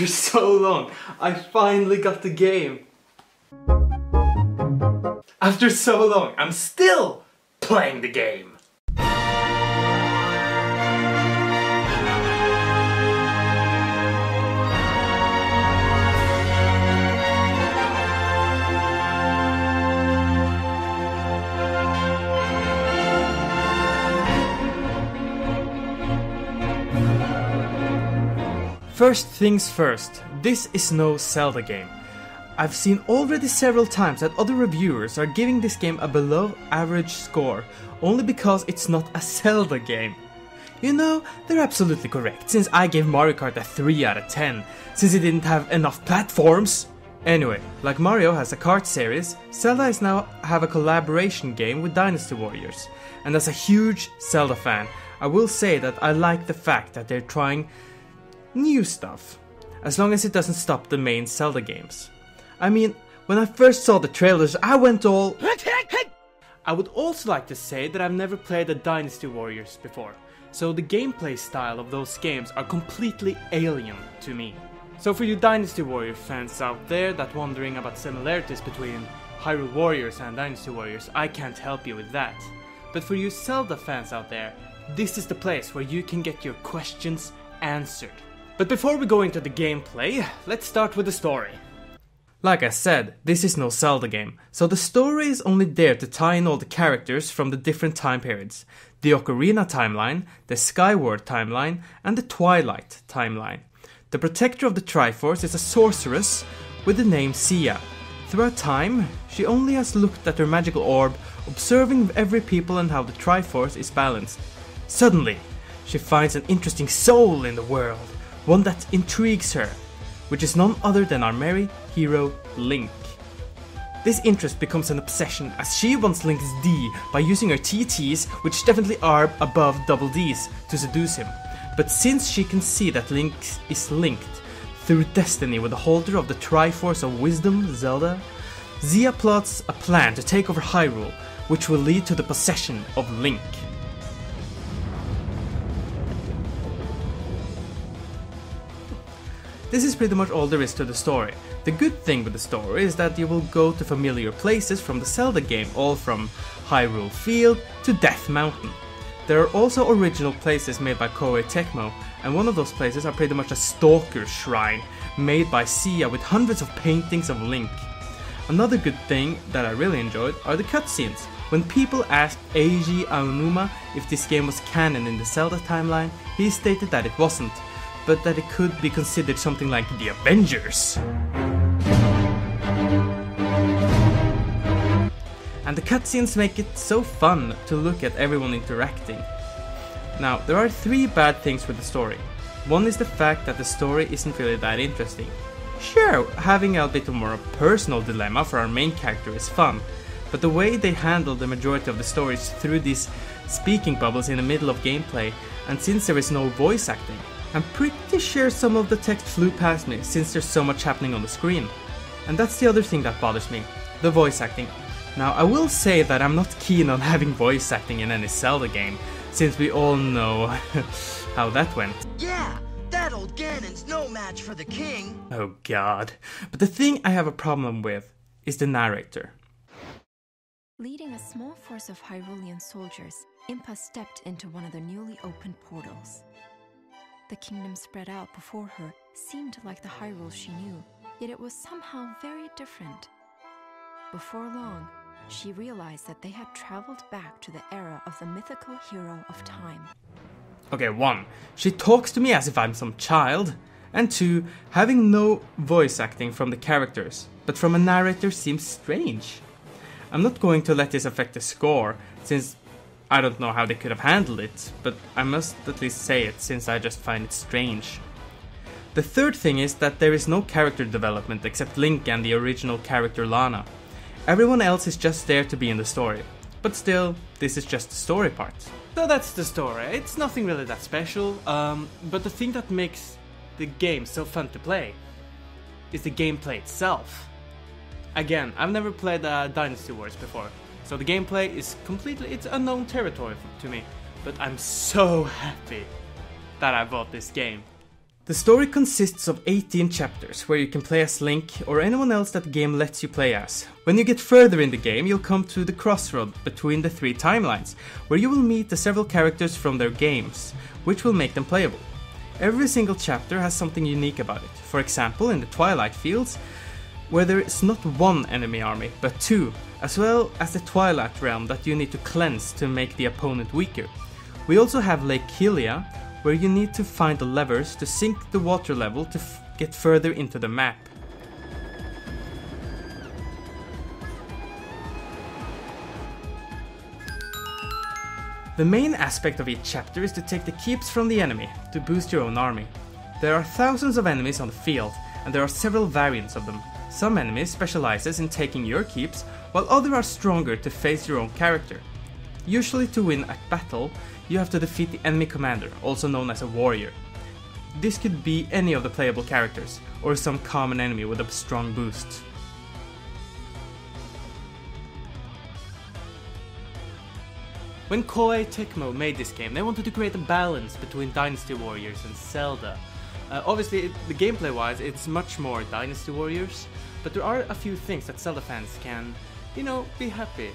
After so long, I finally got the game. After so long, I'm still playing the game. First things first, this is no Zelda game. I've seen already several times that other reviewers are giving this game a below average score only because it's not a Zelda game. You know, they're absolutely correct, since I gave Mario Kart a 3 out of 10, since it didn't have enough platforms. Anyway, like Mario has a kart series, Zelda is now have a collaboration game with Dynasty Warriors, and as a huge Zelda fan, I will say that I like the fact that they're trying new stuff, as long as it doesn't stop the main Zelda games. I mean, when I first saw the trailers, I went all... I would also like to say that I've never played a Dynasty Warriors before, so the gameplay style of those games are completely alien to me. So for you Dynasty Warrior fans out there that wondering about similarities between Hyrule Warriors and Dynasty Warriors, I can't help you with that. But for you Zelda fans out there, this is the place where you can get your questions answered. But before we go into the gameplay, let's start with the story. Like I said, this is no Zelda game, so the story is only there to tie in all the characters from the different time periods. The Ocarina timeline, the Skyward timeline, and the Twilight timeline. The protector of the Triforce is a sorceress with the name Sia. Throughout time, she only has looked at her magical orb, observing every people and how the Triforce is balanced. Suddenly, she finds an interesting soul in the world. One that intrigues her, which is none other than our merry hero Link. This interest becomes an obsession as she wants Link's D by using her TTs, which definitely are above double Ds, to seduce him. But since she can see that Link is linked through destiny with the holder of the Triforce of Wisdom, Zelda, Zia plots a plan to take over Hyrule, which will lead to the possession of Link. This is pretty much all there is to the story. The good thing with the story is that you will go to familiar places from the Zelda game, all from Hyrule Field to Death Mountain. There are also original places made by Koei Tecmo, and one of those places are pretty much a stalker shrine made by Sia with hundreds of paintings of Link. Another good thing that I really enjoyed are the cutscenes. When people asked Eiji Aonuma if this game was canon in the Zelda timeline, he stated that it wasn't, but that it could be considered something like the Avengers. And the cutscenes make it so fun to look at everyone interacting. Now, there are 3 bad things with the story. One is the fact that the story isn't really that interesting. Sure, having a bit more personal dilemma for our main character is fun, but the way they handle the majority of the story is through these speaking bubbles in the middle of gameplay, and since there is no voice acting, I'm pretty sure some of the text flew past me since there's so much happening on the screen. And that's the other thing that bothers me, the voice acting. Now I will say that I'm not keen on having voice acting in any Zelda game, since we all know how that went. Yeah, that old Ganon's no match for the king. Oh god. But the thing I have a problem with is the narrator. Leading a small force of Hyrulean soldiers, Impa stepped into one of the newly opened portals. The kingdom spread out before her seemed like the Hyrule she knew, yet it was somehow very different. Before long, she realized that they had traveled back to the era of the mythical hero of time. Okay, 1. She talks to me as if I'm some child, and 2. Having no voice acting from the characters, but from a narrator seems strange. I'm not going to let this affect the score, since I don't know how they could have handled it, but I must at least say it since I just find it strange. The third thing is that there is no character development except Link and the original character Lana. Everyone else is just there to be in the story, but still, this is just the story part. So that's the story, it's nothing really that special, but the thing that makes the game so fun to play is the gameplay itself. Again, I've never played Dynasty Warriors before, so the gameplay is it's unknown territory to me, but I'm so happy that I bought this game. The story consists of 18 chapters, where you can play as Link or anyone else that the game lets you play as. When you get further in the game, you'll come to the crossroad between the 3 timelines, where you will meet the several characters from their games, which will make them playable. Every single chapter has something unique about it. For example, in the Twilight Fields, where there is not one enemy army, but 2, as well as the Twilight Realm that you need to cleanse to make the opponent weaker. We also have Lake Hylia, where you need to find the levers to sink the water level to get further into the map. The main aspect of each chapter is to take the keeps from the enemy to boost your own army. There are thousands of enemies on the field, and there are several variants of them. Some enemies specializes in taking your keeps, while others are stronger to face your own character. Usually to win a battle, you have to defeat the enemy commander, also known as a warrior. This could be any of the playable characters, or some common enemy with a strong boost. When Koei Tecmo made this game, they wanted to create a balance between Dynasty Warriors and Zelda. Obviously, the gameplay-wise, it's much more Dynasty Warriors, but there are a few things that Zelda fans can, be happy,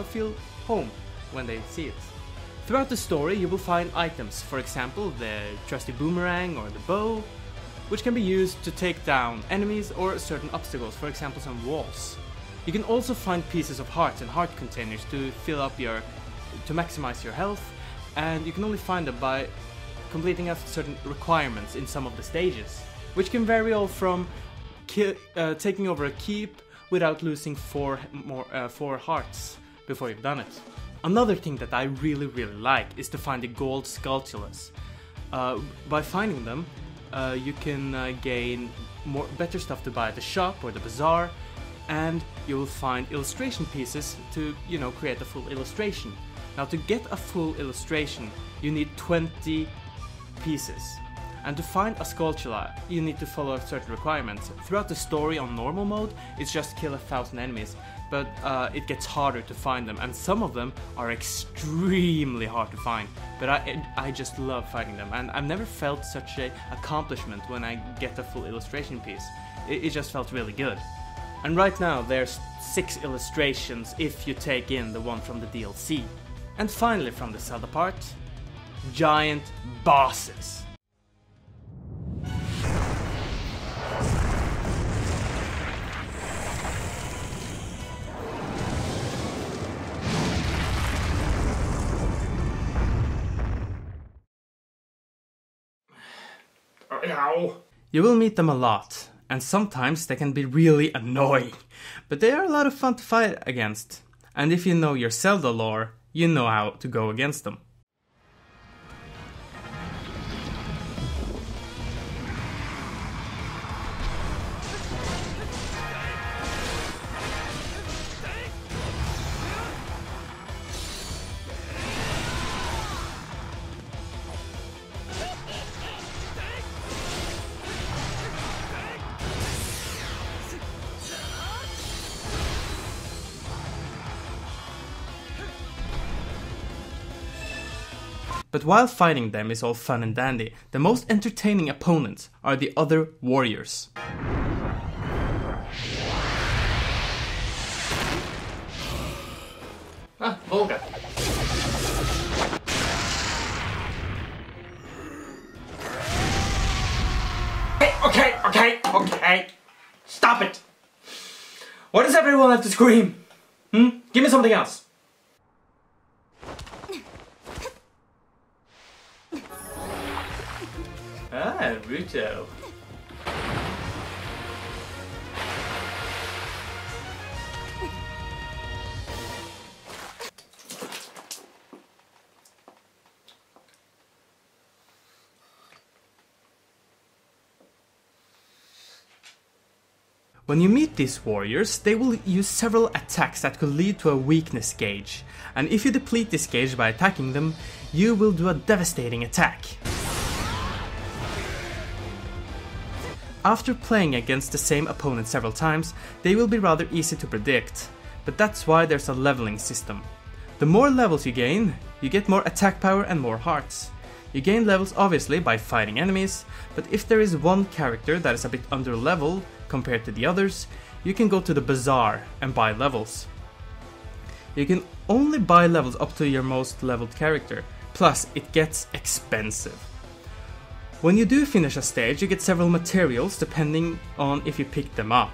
feel home when they see it. Throughout the story, you will find items, for example, the trusty boomerang or the bow, which can be used to take down enemies or certain obstacles, for example some walls. You can also find pieces of hearts and heart containers to to maximize your health, and you can only find them by completing certain requirements in some of the stages, which can vary all from taking over a keep without losing 4 hearts before you've done it. Another thing that I really like is to find the gold sculptures. By finding them, you can gain better stuff to buy at the shop or the bazaar, and you will find illustration pieces to, create a full illustration. Now, to get a full illustration, you need 20 pieces. And to find a sculpture, you need to follow certain requirements. Throughout the story on normal mode, it's just kill 1,000 enemies, but it gets harder to find them, and some of them are extremely hard to find. But I just love finding them, and I've never felt such an accomplishment when I get a full illustration piece. It just felt really good. And right now there's 6 illustrations if you take in the one from the DLC. And finally, from the Zelda part, giant bosses. You will meet them a lot, and sometimes they can be really annoying, but they are a lot of fun to fight against. And if you know your Zelda lore, you know how to go against them. But while fighting them is all fun and dandy, the most entertaining opponents are the other warriors. Volga. Okay. Stop it! Why does everyone have to scream? Give me something else. Ruto. When you meet these warriors, they will use several attacks that could lead to a weakness gauge, and if you deplete this gauge by attacking them, you will do a devastating attack. After playing against the same opponent several times, they will be rather easy to predict, but that's why there's a leveling system. The more levels you gain, you get more attack power and more hearts. You gain levels obviously by fighting enemies, but if there is one character that is a bit under level compared to the others, you can go to the bazaar and buy levels. You can only buy levels up to your most leveled character, plus it gets expensive. When you do finish a stage, you get several materials depending on if you pick them up,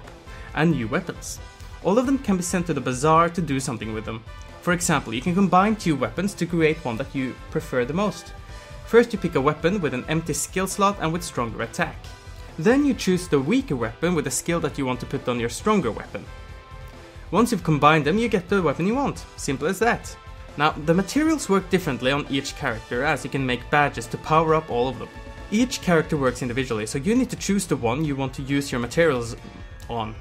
and new weapons. All of them can be sent to the bazaar to do something with them. For example, you can combine 2 weapons to create one that you prefer the most. First you pick a weapon with an empty skill slot and with stronger attack. Then you choose the weaker weapon with a skill that you want to put on your stronger weapon. Once you've combined them, you get the weapon you want. Simple as that. Now, the materials work differently on each character, as you can make badges to power up all of them. Each character works individually, so you need to choose the one you want to use your materials on.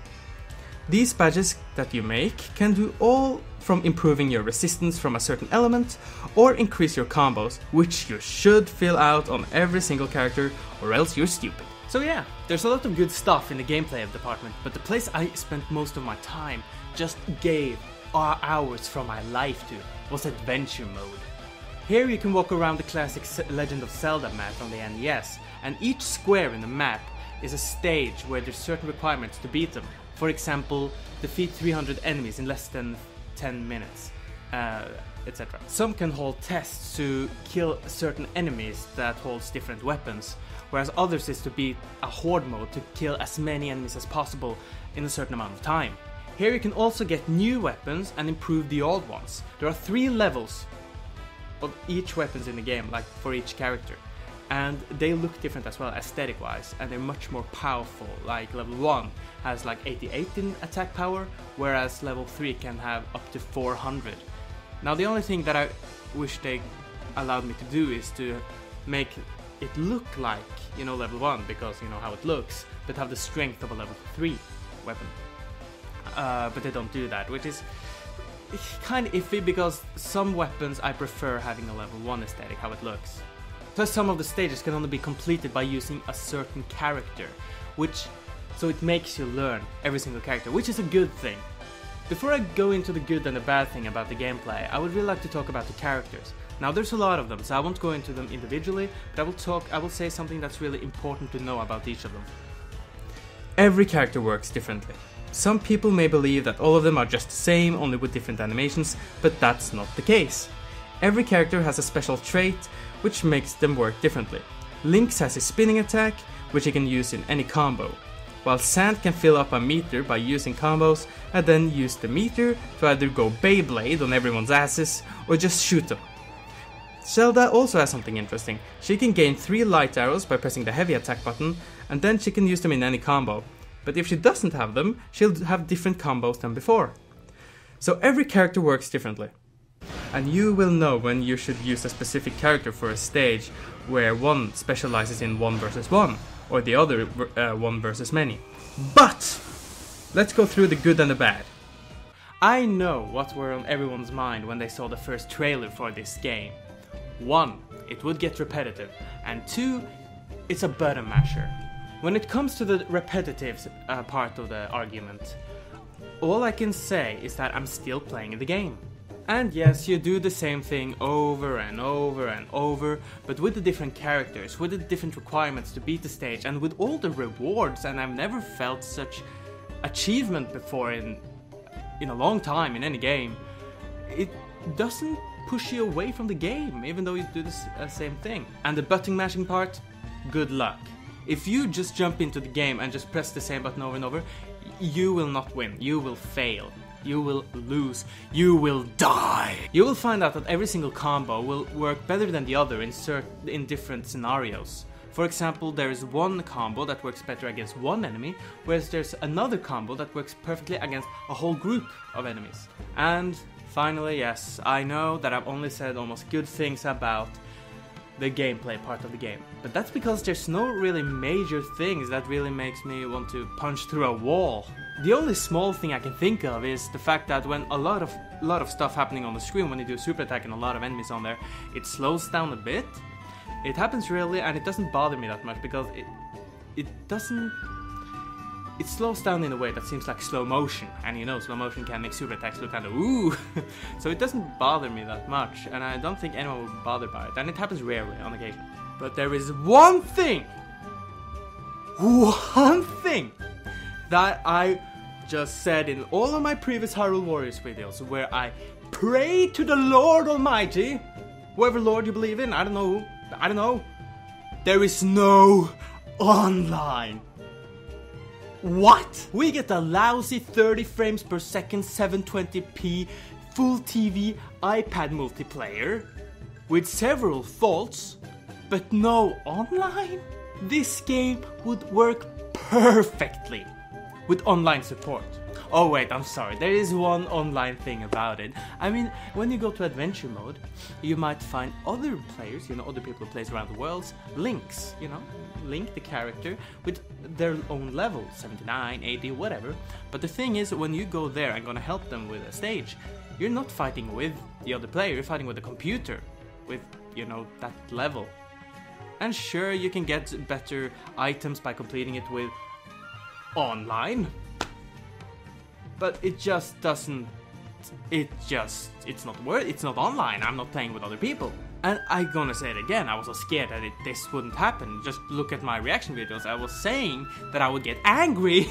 These badges that you make can do all from improving your resistance from a certain element, or increase your combos, which you should fill out on every single character, or else you're stupid. So yeah, there's a lot of good stuff in the gameplay department, but the place I spent most of my time, just gave hours from my life to, was adventure mode. Here you can walk around the classic Legend of Zelda map from the NES, and each square in the map is a stage where there's certain requirements to beat them. For example, defeat 300 enemies in less than 10 minutes, etc. Some can hold tests to kill certain enemies that holds different weapons, whereas others is to beat a horde mode to kill as many enemies as possible in a certain amount of time. Here you can also get new weapons and improve the old ones. There are 3 levels of each weapons in the game, like for each character, and they look different as well aesthetic wise, and they're much more powerful. Like level 1 has like 88 in attack power, whereas level 3 can have up to 400. Now the only thing that I wish they allowed me to do is to make it look like, you know, level 1, because you know how it looks, but have the strength of a level 3 weapon. But they don't do that, which is kind of iffy, because some weapons I prefer having a level 1 aesthetic, how it looks. Plus some of the stages can only be completed by using a certain character, so it makes you learn every single character, which is a good thing. Before I go into the good and the bad thing about the gameplay, I would really like to talk about the characters. Now there's a lot of them, so I won't go into them individually, but I will say something that's really important to know about each of them. Every character works differently. Some people may believe that all of them are just the same, only with different animations, but that's not the case. Every character has a special trait, which makes them work differently. Lynx has his spinning attack, which he can use in any combo, while Sand can fill up a meter by using combos, and then use the meter to either go Beyblade on everyone's asses, or just shoot them. Zelda also has something interesting. She can gain 3 light arrows by pressing the heavy attack button, and then she can use them in any combo. But if she doesn't have them, she'll have different combos than before. So every character works differently. And you will know when you should use a specific character for a stage where one specializes in 1 versus 1, or the other 1 versus many. But let's go through the good and the bad. I know what were on everyone's mind when they saw the first trailer for this game. 1, it would get repetitive, and 2, it's a button masher. When it comes to the repetitive part of the argument, all I can say is that I'm still playing the game. And yes, you do the same thing over and over and over, but with the different characters, with the different requirements to beat the stage, and with all the rewards, and I've never felt such achievement before in a long time in any game. It doesn't push you away from the game, even though you do the same thing. And the button mashing part, good luck. If you just jump into the game and just press the same button over and over, you will not win, you will fail. You will lose. You will die. You will find out that every single combo will work better than the other in different scenarios. For example, there is one combo that works better against one enemy, whereas there's another combo that works perfectly against a whole group of enemies. And finally, yes, I know that I've only said almost good things about the gameplay part of the game, but that's because there's no really major things that really makes me want to punch through a wall. The only small thing I can think of is the fact that when a lot of stuff happening on the screen, when you do a super attack and a lot of enemies on there, it slows down a bit. It happens rarely, and it doesn't bother me that much because it doesn't it slows down in a way that seems like slow motion, and you know slow motion can make super attacks look kind of ooh, so it doesn't bother me that much, and I don't think anyone will be bothered by it, and it happens rarely on occasion. But there is one thing that I just said in all of my previous Hyrule Warriors videos, where I pray to the Lord Almighty, whoever Lord you believe in, I don't know, there is no online. What? We get a lousy 30 frames per second 720p full TV iPad multiplayer with several faults, but no online? This game would work perfectly with online support. Oh wait, I'm sorry, there is one online thing about it. I mean, when you go to adventure mode, you might find other players, you know, other people who plays around the world, links, you know, link the character with their own level, 79, 80, whatever. But the thing is, when you go there and gonna help them with a stage, you're not fighting with the other player, you're fighting with the computer, with, you know, that level. And sure, you can get better items by completing it with online, but it just doesn't, it's not online. I'm not playing with other people. And I'm gonna say it again, I was so scared that this wouldn't happen. Just look at my reaction videos. I was saying that I would get angry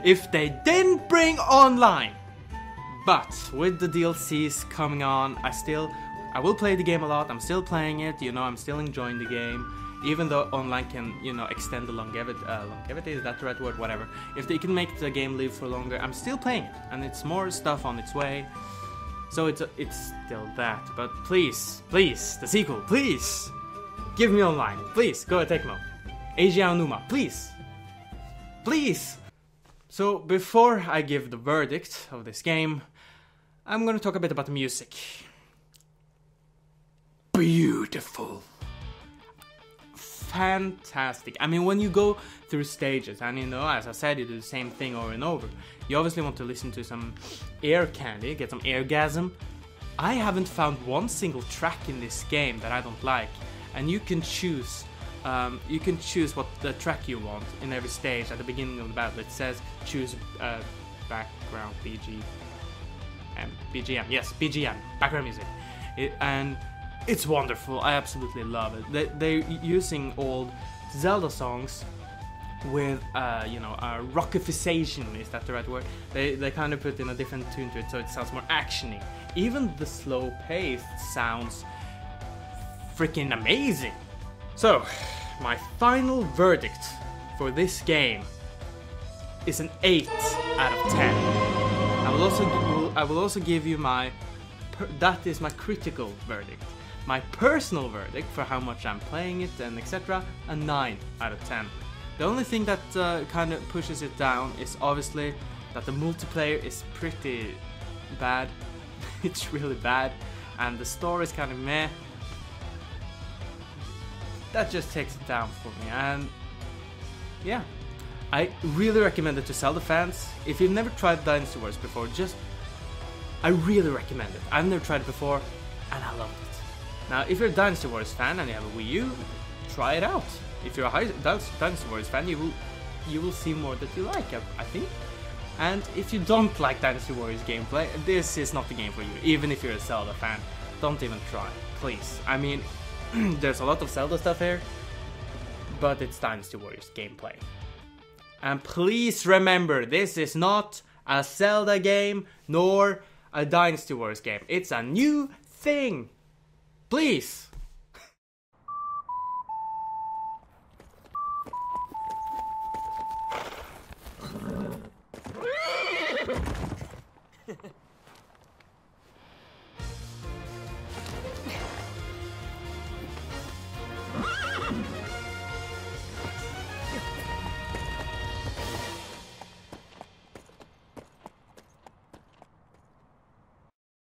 if they didn't bring online. But with the DLCs coming on, I will play the game a lot. I'm still playing it, you know, I'm still enjoying the game. Even though online can, you know, extend the longevity, is that the right word? Whatever. If they can make the game live for longer, I'm still playing it, and it's more stuff on its way. So it's still that. But please, the sequel, please, give me online. Please, go to Tecmo. Eiji Aonuma, please. So before I give the verdict of this game, I'm gonna talk a bit about the music. Beautiful. Fantastic. I mean, when you go through stages, and you know, as I said, you do the same thing over and over, you obviously want to listen to some air candy, get some airgasm. I haven't found one single track in this game that I don't like, and you can choose what the track you want in every stage. At the beginning of the battle, it says choose background BGM, background music, and it's wonderful. I absolutely love it. They're using old Zelda songs with, you know, a rockification, is that the right word? They kind of put in a different tune to it, so it sounds more actiony. Even the slow pace sounds freaking amazing. So, my final verdict for this game is an 8 out of 10. I will also give you that is my critical verdict. My personal verdict for how much I'm playing it and etc. a 9 out of 10. The only thing that kind of pushes it down is obviously that the multiplayer is pretty bad. It's really bad, and the story is kind of meh. That just takes it down for me, and yeah. I really recommend it to Zelda fans. If you've never tried Dynasty Warriors before, I really recommend it. I've never tried it before, and I loved it. Now, if you're a Dynasty Warriors fan and you have a Wii U, try it out. If you're a Dynasty Warriors fan, you will see more that you like, I think. And if you don't like Dynasty Warriors gameplay, this is not the game for you. Even if you're a Zelda fan, don't even try, please. I mean, there's a lot of Zelda stuff here, but it's Dynasty Warriors gameplay. And please remember, this is not a Zelda game, nor a Dynasty Warriors game. It's a new thing. Please.